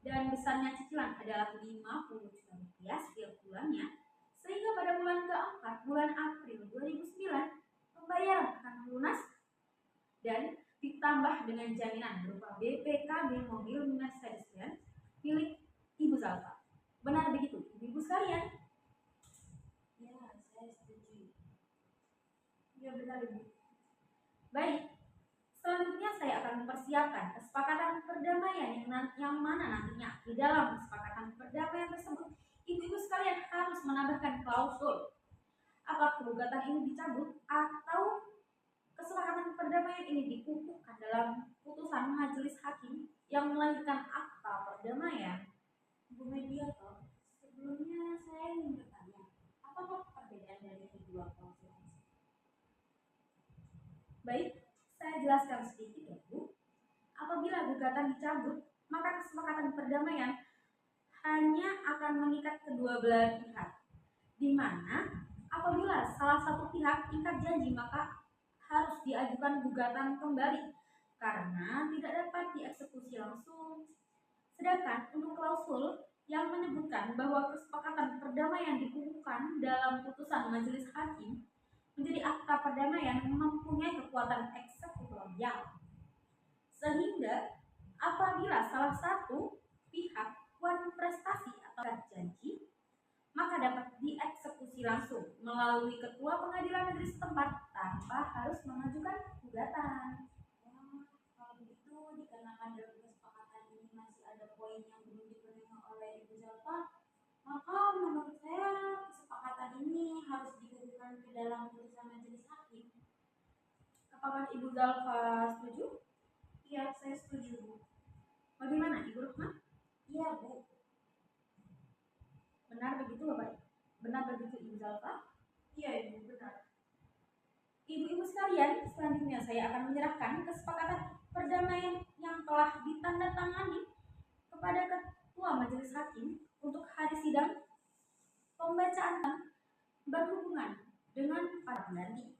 dan besarnya cicilan adalah 50 juta rupiah setiap bulannya, sehingga pada bulan keempat, bulan April 2009, pembayaran akan lunas dan ditambah dengan jaminan berupa BPKB mobil Mercedes-Benz milik Ibu Zalfa. Benar begitu, Ibu sekalian? Ya, saya setuju. Ya benar, Ibu. Baik, selanjutnya saya akan mempersiapkan kesepakatan perdamaian yang mana nantinya di dalam kesepakatan perdamaian tersebut ibu-ibu sekalian harus menambahkan klausul apakah gugatan ini dicabut atau kesepakatan perdamaian ini dikukuhkan dalam putusan majelis hakim yang melanjutkan akta perdamaian. Bu Mediator, sebelumnya saya ingin bertanya, apakah perbedaan dari kedua klausul tersebut? Baik, saya jelaskan sedikit ya Bu. Apabila gugatan dicabut, maka kesepakatan perdamaian hanya akan mengikat kedua belah pihak, di mana apabila salah satu pihak ingkar janji maka harus diajukan gugatan kembali karena tidak dapat dieksekusi langsung. Sedangkan untuk klausul yang menyebutkan bahwa kesepakatan perdamaian dikukuhkan dalam putusan majelis hakim menjadi akta perdamaian mempunyai kekuatan eksekutorial, sehingga apabila salah satu pihak kuat prestasi atau janji maka dapat dieksekusi langsung melalui ketua pengadilan negeri setempat tanpa harus mengajukan gugatan. Kalau begitu, dikarenakan dalam kesepakatan ini masih ada poin yang belum dipenuhi oleh Ibu Zalfa, maka menurut saya kesepakatan ini harus dikukuhkan ke dalam putusan majelis hakim. Apakah Ibu Zalfa setuju? Iya, saya setuju, Bu. Bagaimana Ibu Rohmah? Iya, Bu. Benar begitu Bapak? Benar begitu Ibu Zalfa? Iya, Ibu, benar. Ibu-ibu sekalian, selanjutnya saya akan menyerahkan kesepakatan perdamaian yang telah ditandatangani kepada ketua majelis hakim untuk hari sidang pembacaan berhubungan dengan para pengganti.